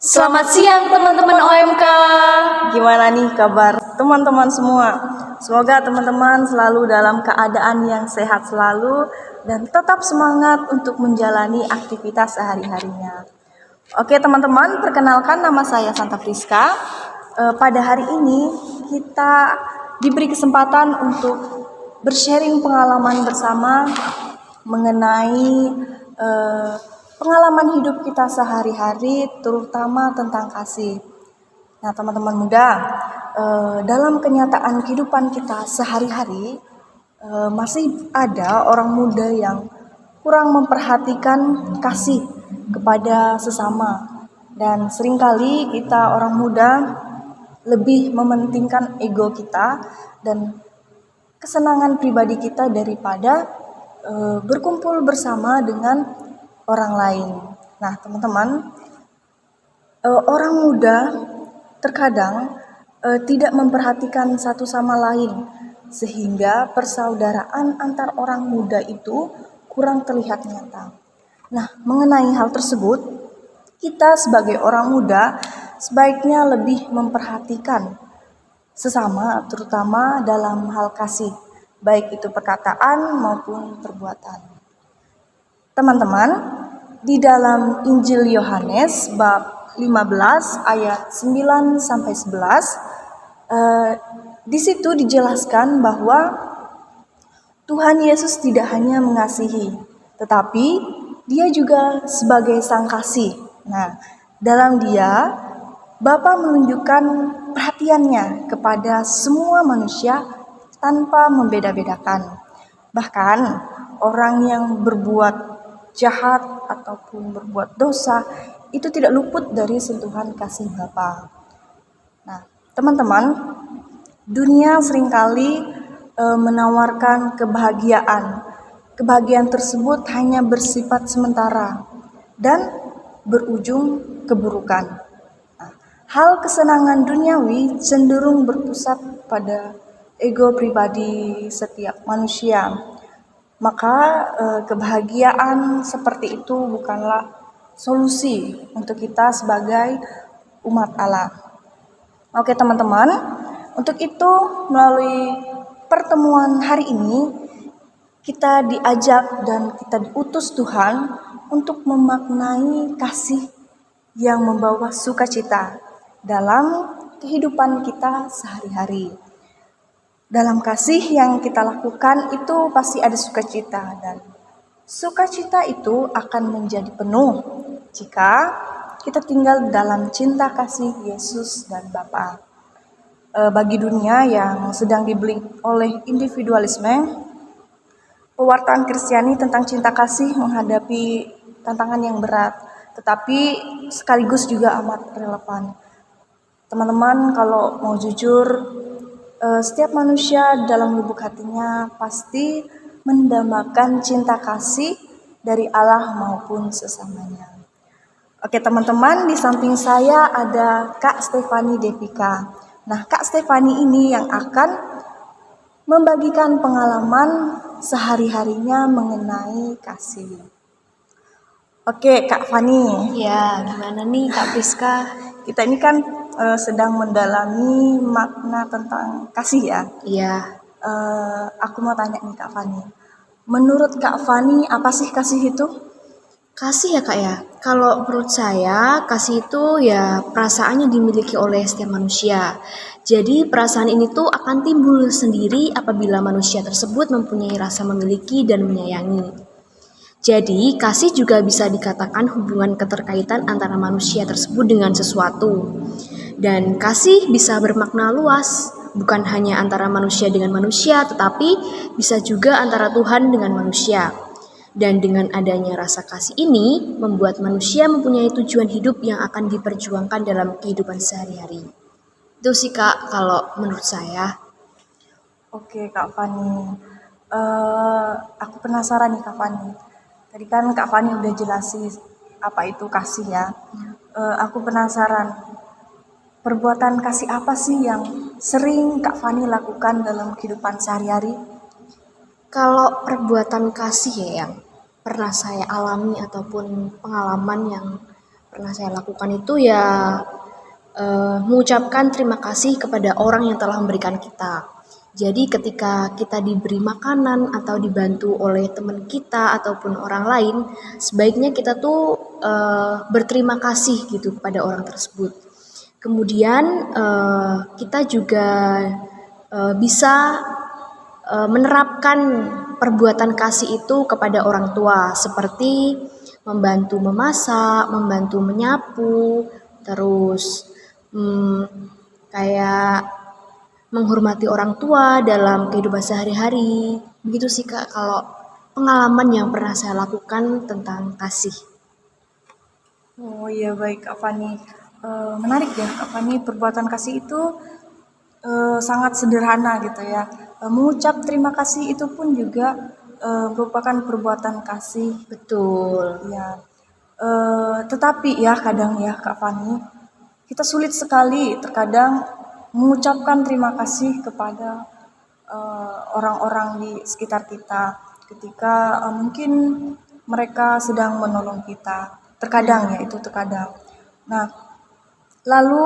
Selamat siang teman-teman OMK. Gimana nih kabar teman-teman semua? Semoga teman-teman selalu dalam keadaan yang sehat selalu dan tetap semangat untuk menjalani aktivitas sehari-harinya. Oke teman-teman, perkenalkan nama saya Santa Friska. Pada hari ini kita diberi kesempatan untuk bersharing pengalaman bersama mengenai pengalaman hidup kita sehari-hari, terutama tentang kasih. Nah, teman-teman muda, dalam kenyataan kehidupan kita sehari-hari, masih ada orang muda yang kurang memperhatikan kasih kepada sesama. Dan seringkali kita orang muda lebih mementingkan ego kita dan kesenangan pribadi kita daripada berkumpul bersama dengan orang lain. Nah, teman-teman, orang muda terkadang tidak memperhatikan satu sama lain, sehingga persaudaraan antar orang muda itu kurang terlihat nyata. Nah, mengenai hal tersebut, kita sebagai orang muda sebaiknya lebih memperhatikan sesama, terutama dalam hal kasih, baik itu perkataan maupun perbuatan. Teman-teman, di dalam Injil Yohanes bab 15 ayat 9 sampai 11, di situ dijelaskan bahwa Tuhan Yesus tidak hanya mengasihi, tetapi Dia juga sebagai Sang Kasih. Nah, dalam Dia Bapa menunjukkan perhatiannya kepada semua manusia tanpa membeda-bedakan. Bahkan orang yang berbuat jahat ataupun berbuat dosa itu tidak luput dari sentuhan kasih Bapa. Nah, teman-teman, dunia seringkali menawarkan kebahagiaan. Kebahagiaan tersebut hanya bersifat sementara dan berujung keburukan. Nah, hal kesenangan duniawi cenderung berpusat pada ego pribadi setiap manusia. Maka kebahagiaan seperti itu bukanlah solusi untuk kita sebagai umat Allah. Oke teman-teman, untuk itu melalui pertemuan hari ini kita diajak dan kita diutus Tuhan untuk memaknai kasih yang membawa sukacita dalam kehidupan kita sehari-hari. Dalam kasih yang kita lakukan itu pasti ada sukacita, dan sukacita itu akan menjadi penuh jika kita tinggal dalam cinta kasih Yesus dan Bapa. Bagi dunia yang sedang dibeli oleh individualisme, pewartaan Kristiani tentang cinta kasih menghadapi tantangan yang berat, tetapi sekaligus juga amat relevan. Teman-teman, kalau mau jujur, setiap manusia dalam lubuk hatinya pasti mendambakan cinta kasih dari Allah maupun sesamanya. Oke teman-teman, di samping saya ada Kak Stefani Devika. Nah, Kak Stefani ini yang akan membagikan pengalaman sehari-harinya mengenai kasih. Oke Kak Fani. Ya, gimana nih Kak Priska? Kita ini kan sedang mendalami makna tentang kasih ya. Iya. Aku mau tanya nih Kak Fani. Menurut Kak Fani, apa sih kasih itu? Kasih ya Kak ya. Kalau menurut saya, kasih itu ya perasaan yang dimiliki oleh setiap manusia. Jadi perasaan ini tuh akan timbul sendiri apabila manusia tersebut mempunyai rasa memiliki dan menyayangi. Jadi, kasih juga bisa dikatakan hubungan keterkaitan antara manusia tersebut dengan sesuatu. Dan kasih bisa bermakna luas, bukan hanya antara manusia dengan manusia, tetapi bisa juga antara Tuhan dengan manusia. Dan dengan adanya rasa kasih ini, membuat manusia mempunyai tujuan hidup yang akan diperjuangkan dalam kehidupan sehari-hari. Itu sih Kak, kalau menurut saya. Oke Kak Fani, aku penasaran nih Kak Fani. Tadi kan Kak Fani udah jelasin apa itu kasih ya. Aku penasaran, perbuatan kasih apa sih yang sering Kak Fani lakukan dalam kehidupan sehari-hari? Kalau perbuatan kasih ya yang pernah saya alami ataupun pengalaman yang pernah saya lakukan itu ya mengucapkan terima kasih kepada orang yang telah memberikan kita. Jadi ketika kita diberi makanan atau dibantu oleh teman kita ataupun orang lain, sebaiknya kita tuh berterima kasih gitu kepada orang tersebut. Kemudian kita juga bisa menerapkan perbuatan kasih itu kepada orang tua, seperti membantu memasak, membantu menyapu, terus kayak menghormati orang tua dalam kehidupan sehari-hari. Begitu sih Kak kalau pengalaman yang pernah saya lakukan tentang kasih. Oh iya, baik Kak Fani. Menarik ya Kak Fani, perbuatan kasih itu sangat sederhana gitu ya. Mengucap terima kasih itu pun juga merupakan perbuatan kasih. Betul. Ya. Tetapi ya kadang ya Kak Fani, kita sulit sekali terkadang mengucapkan terima kasih kepada orang-orang di sekitar kita ketika mungkin mereka sedang menolong kita. Terkadang ya, itu terkadang. Nah, lalu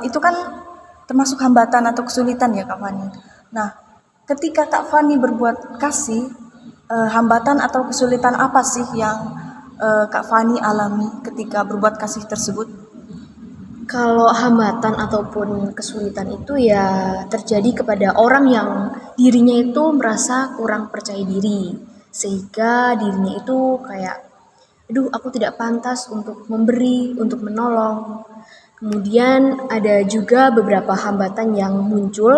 itu kan termasuk hambatan atau kesulitan ya Kak Fani. Nah, ketika Kak Fani berbuat kasih, hambatan atau kesulitan apa sih yang Kak Fani alami ketika berbuat kasih tersebut? Kalau hambatan ataupun kesulitan itu ya terjadi kepada orang yang dirinya itu merasa kurang percaya diri. Sehingga dirinya itu kayak, aduh aku tidak pantas untuk memberi, untuk menolong. Kemudian ada juga beberapa hambatan yang muncul,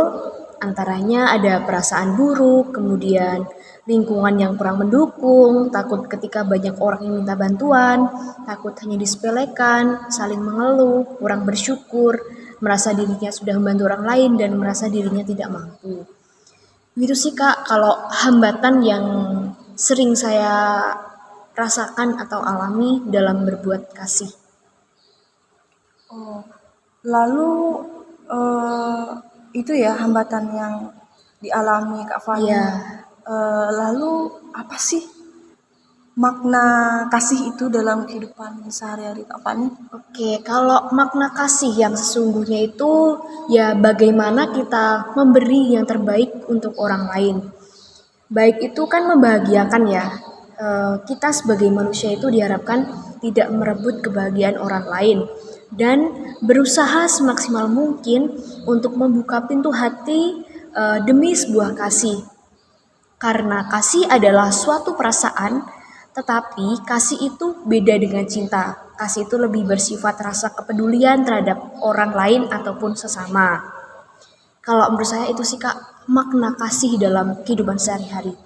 antaranya ada perasaan buruk, kemudian lingkungan yang kurang mendukung, takut ketika banyak orang yang minta bantuan, takut hanya disepelekan, saling mengeluh, kurang bersyukur, merasa dirinya sudah membantu orang lain dan merasa dirinya tidak mampu. Gitu sih Kak, kalau hambatan yang sering saya rasakan atau alami dalam berbuat kasih. Oh, lalu itu ya hambatan yang dialami Kak Fani. Iya. Lalu apa sih makna kasih itu dalam kehidupan sehari-hari Kak Fani? Oke, kalau makna kasih yang sesungguhnya itu ya bagaimana kita memberi yang terbaik untuk orang lain. Baik itu kan membahagiakan ya. Kita sebagai manusia itu diharapkan tidak merebut kebahagiaan orang lain dan berusaha semaksimal mungkin untuk membuka pintu hati demi sebuah kasih. Karena kasih adalah suatu perasaan, tetapi kasih itu beda dengan cinta. Kasih itu lebih bersifat rasa kepedulian terhadap orang lain ataupun sesama. Kalau menurut saya itu sih Kak, makna kasih dalam kehidupan sehari-hari.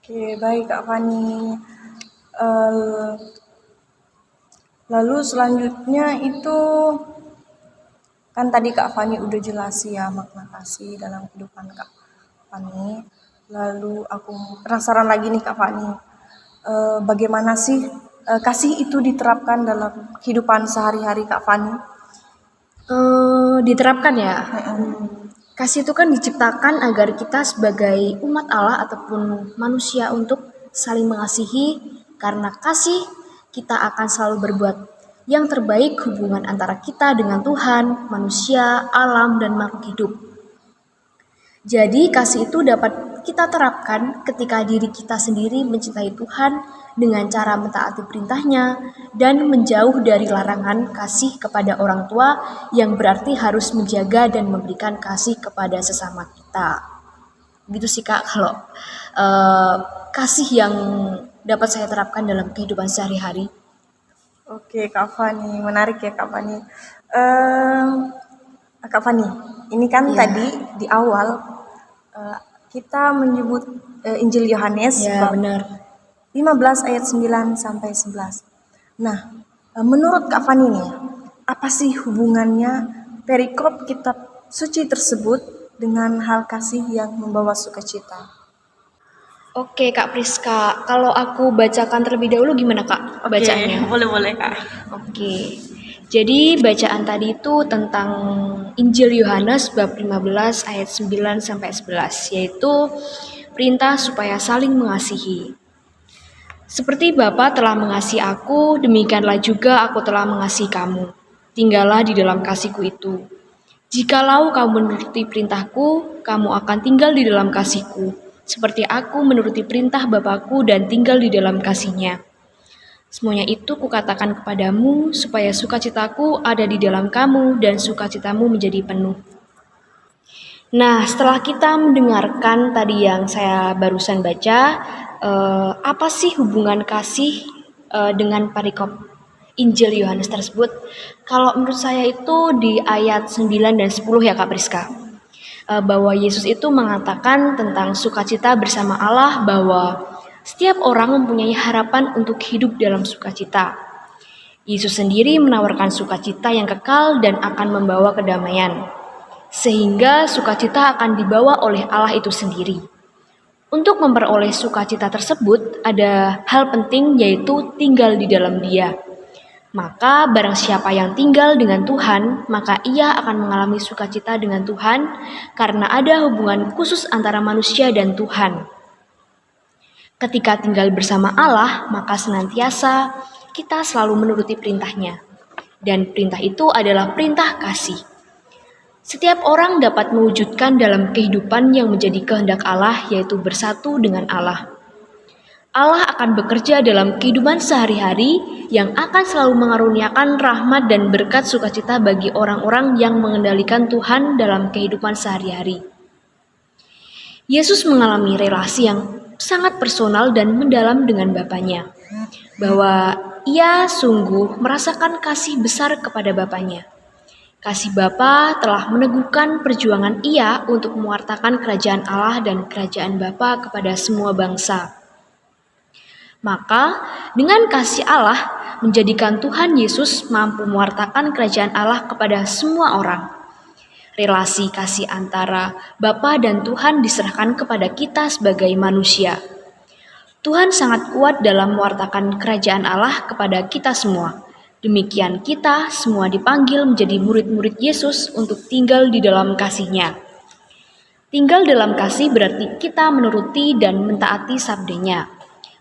Oke, baik Kak Fani. Lalu selanjutnya itu kan tadi Kak Fani udah jelas ya makna kasih dalam kehidupan Kak Fani. Lalu aku penasaran lagi nih Kak Fani, bagaimana sih kasih itu diterapkan dalam kehidupan sehari-hari Kak Fani? Diterapkan ya. Kasih itu kan diciptakan agar kita sebagai umat Allah ataupun manusia untuk saling mengasihi. Karena kasih kita akan selalu berbuat yang terbaik hubungan antara kita dengan Tuhan, manusia, alam, dan makhluk hidup. Jadi kasih itu dapat kita terapkan ketika diri kita sendiri mencintai Tuhan dengan cara mentaati perintahnya dan menjauh dari larangan kasih kepada orang tua yang berarti harus menjaga dan memberikan kasih kepada sesama kita. Gitu sih Kak kalau kasih yang dapat saya terapkan dalam kehidupan sehari-hari. Oke Kak Fani, menarik ya Kak Fani. Kak Fani, ini kan Iya. tadi di awal kita menyebut Injil Yohanes Ya bab benar. 15 ayat 9 sampai 11. Nah, menurut Kak Fani nih, apa sih hubungannya perikop kitab suci tersebut dengan hal kasih yang membawa sukacita? Oke Kak Priska, kalau aku bacakan terlebih dahulu gimana Kak bacaannya? Boleh Kak. Oke. Jadi bacaan tadi itu tentang Injil Yohanes bab 15 ayat 9 sampai 11 yaitu perintah supaya saling mengasihi. Seperti Bapa telah mengasihi aku, demikianlah juga aku telah mengasihi kamu. Tinggallah di dalam kasih-Ku itu. Jikalau kamu menuruti perintah-Ku, kamu akan tinggal di dalam kasih-Ku, seperti aku menuruti perintah Bapa-Ku dan tinggal di dalam kasih-Nya. Semuanya itu kukatakan kepadamu, supaya sukacitaku ada di dalam kamu dan sukacitamu menjadi penuh. Nah, setelah kita mendengarkan tadi yang saya barusan baca, apa sih hubungan kasih dengan perikop Injil Yohanes tersebut? Kalau menurut saya itu di ayat 9 dan 10 ya Kak Priska. Bahwa Yesus itu mengatakan tentang sukacita bersama Allah, bahwa setiap orang mempunyai harapan untuk hidup dalam sukacita. Yesus sendiri menawarkan sukacita yang kekal dan akan membawa kedamaian, sehingga sukacita akan dibawa oleh Allah itu sendiri. Untuk memperoleh sukacita tersebut, ada hal penting, yaitu tinggal di dalam Dia. Maka barang siapa yang tinggal dengan Tuhan, maka ia akan mengalami sukacita dengan Tuhan, karena ada hubungan khusus antara manusia dan Tuhan. Ketika tinggal bersama Allah, maka senantiasa kita selalu menuruti perintah-Nya. Dan perintah itu adalah perintah kasih. Setiap orang dapat mewujudkan dalam kehidupan yang menjadi kehendak Allah, yaitu bersatu dengan Allah. Allah akan bekerja dalam kehidupan sehari-hari yang akan selalu mengaruniakan rahmat dan berkat sukacita bagi orang-orang yang mengendalikan Tuhan dalam kehidupan sehari-hari. Yesus mengalami relasi yang sangat personal dan mendalam dengan Bapanya, bahwa ia sungguh merasakan kasih besar kepada Bapanya. Kasih Bapa telah meneguhkan perjuangan ia untuk mewartakan kerajaan Allah dan kerajaan Bapa kepada semua bangsa. Maka dengan kasih Allah menjadikan Tuhan Yesus mampu mewartakan kerajaan Allah kepada semua orang. Relasi kasih antara Bapa dan Tuhan diserahkan kepada kita sebagai manusia. Tuhan sangat kuat dalam mewartakan kerajaan Allah kepada kita semua. Demikian kita semua dipanggil menjadi murid-murid Yesus untuk tinggal di dalam kasih-Nya. Tinggal dalam kasih berarti kita menuruti dan mentaati sabdanya.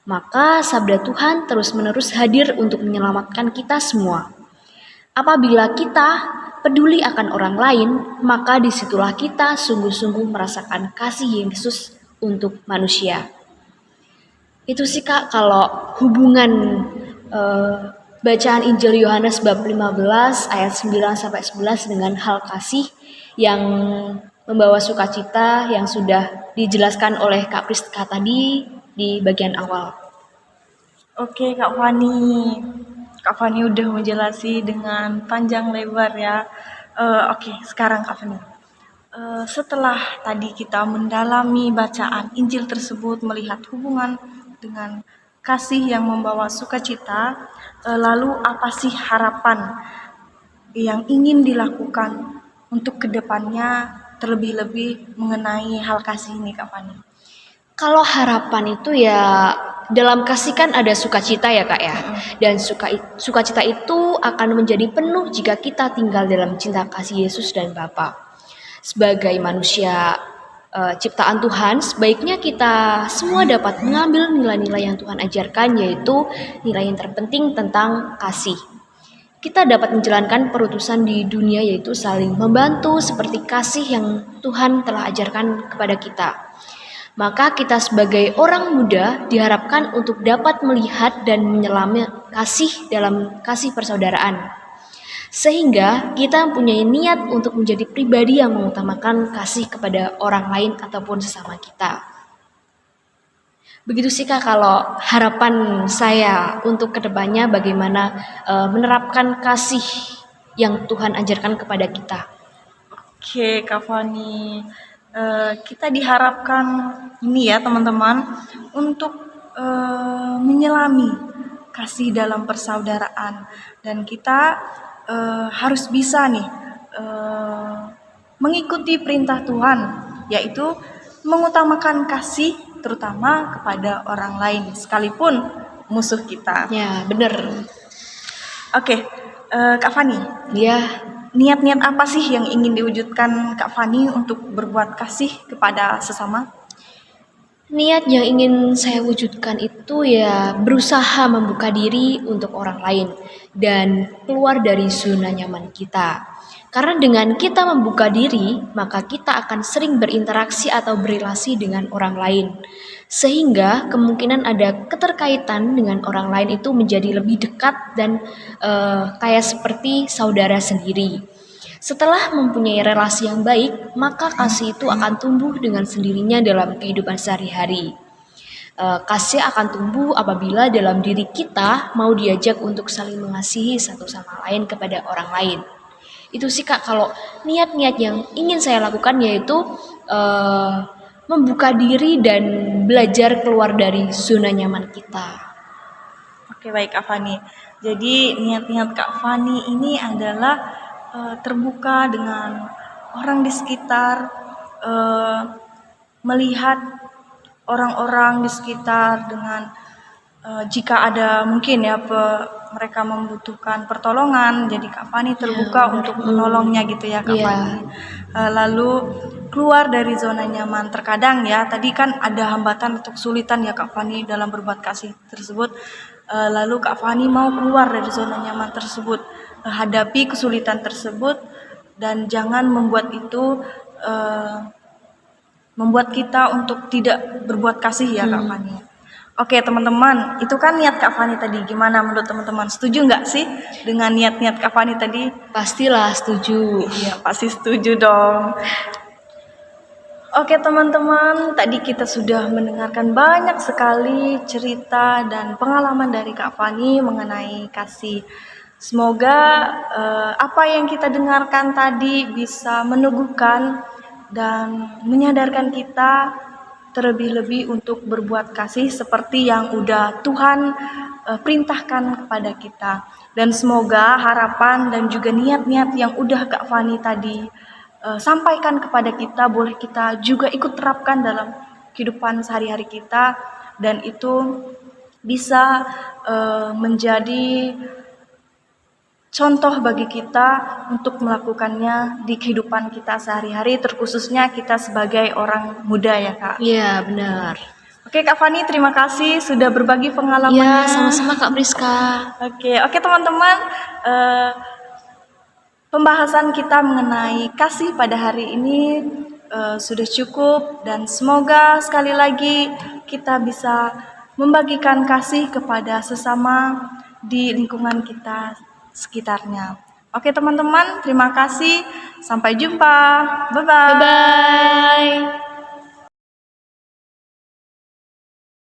Maka sabda Tuhan terus-menerus hadir untuk menyelamatkan kita semua. Apabila kita peduli akan orang lain, maka disitulah kita sungguh-sungguh merasakan kasih Yesus untuk manusia. Itu sih Kak, kalau hubungan bacaan Injil Yohanes bab 15 ayat 9-11 dengan hal kasih yang membawa sukacita yang sudah dijelaskan oleh Kak Priska tadi di bagian awal. Oke Kak Fani. Kak Fani udah menjelasi dengan panjang lebar ya. Oke, sekarang Kak Fani. Setelah tadi kita mendalami bacaan Injil tersebut, melihat hubungan dengan kasih yang membawa sukacita, lalu apa sih harapan yang ingin dilakukan untuk kedepannya, terlebih-lebih mengenai hal kasih ini Kak Fani? Kalau harapan itu ya, dalam kasih kan ada sukacita ya Kak ya. Dan sukacita itu akan menjadi penuh jika kita tinggal dalam cinta kasih Yesus dan Bapa. Sebagai manusia ciptaan Tuhan, sebaiknya kita semua dapat mengambil nilai-nilai yang Tuhan ajarkan, yaitu nilai yang terpenting tentang kasih. Kita dapat menjalankan perutusan di dunia, yaitu saling membantu seperti kasih yang Tuhan telah ajarkan kepada kita. Maka kita sebagai orang muda diharapkan untuk dapat melihat dan menyelami kasih dalam kasih persaudaraan. Sehingga kita mempunyai niat untuk menjadi pribadi yang mengutamakan kasih kepada orang lain ataupun sesama kita. Begitu sih Kak, kalau harapan saya untuk kedepannya bagaimana menerapkan kasih yang Tuhan ajarkan kepada kita. Oke Kak Fani. Kita diharapkan ini ya teman-teman untuk menyelami kasih dalam persaudaraan, dan kita harus bisa nih mengikuti perintah Tuhan, yaitu mengutamakan kasih terutama kepada orang lain sekalipun musuh kita. Ya benar. Oke, Kak Fani. Ya. Niat-niat apa sih yang ingin diwujudkan Kak Fani untuk berbuat kasih kepada sesama? Niat yang ingin saya wujudkan itu ya berusaha membuka diri untuk orang lain dan keluar dari zona nyaman kita. Karena dengan kita membuka diri, maka kita akan sering berinteraksi atau berrelasi dengan orang lain. Sehingga kemungkinan ada keterkaitan dengan orang lain itu menjadi lebih dekat dan kayak seperti saudara sendiri. Setelah mempunyai relasi yang baik, maka kasih itu akan tumbuh dengan sendirinya dalam kehidupan sehari-hari. Kasih akan tumbuh apabila dalam diri kita mau diajak untuk saling mengasihi satu sama lain kepada orang lain. Itu sih Kak, kalau niat-niat yang ingin saya lakukan yaitu membuka diri dan belajar keluar dari zona nyaman kita. Oke, baik Kak Fani. Jadi niat-niat Kak Fani ini adalah terbuka dengan orang di sekitar, melihat orang-orang di sekitar dengan jika ada mungkin ya mereka membutuhkan pertolongan, jadi Kak Fani terbuka untuk menolongnya gitu ya Kak Iya. Fani. Lalu keluar dari zona nyaman. Terkadang ya tadi kan ada hambatan atau kesulitan ya Kak Fani dalam berbuat kasih tersebut. Lalu Kak Fani mau keluar dari zona nyaman tersebut, hadapi kesulitan tersebut dan jangan membuat itu membuat kita untuk tidak berbuat kasih ya Kak Fani. Oke teman-teman, itu kan niat Kak Fani tadi. Gimana menurut teman-teman? Setuju nggak sih dengan niat-niat Kak Fani tadi? Pastilah setuju. Iya, pasti setuju dong. Oke teman-teman, tadi kita sudah mendengarkan banyak sekali cerita dan pengalaman dari Kak Fani mengenai kasih. Semoga apa yang kita dengarkan tadi bisa meneguhkan dan menyadarkan kita terlebih-lebih untuk berbuat kasih seperti yang udah Tuhan perintahkan kepada kita. Dan semoga harapan dan juga niat-niat yang udah Kak Fani tadi sampaikan kepada kita boleh kita juga ikut terapkan dalam kehidupan sehari-hari kita dan itu bisa menjadi contoh bagi kita untuk melakukannya di kehidupan kita sehari-hari, terkhususnya kita sebagai orang muda ya Kak. Iya benar. Oke Kak Fani, terima kasih sudah berbagi pengalamannya. Iya sama-sama Kak Priska. Oke teman-teman, pembahasan kita mengenai kasih pada hari ini sudah cukup dan semoga sekali lagi kita bisa membagikan kasih kepada sesama di lingkungan kita sekitarnya. Oke teman-teman, terima kasih. Sampai jumpa. Bye-bye. Bye-bye.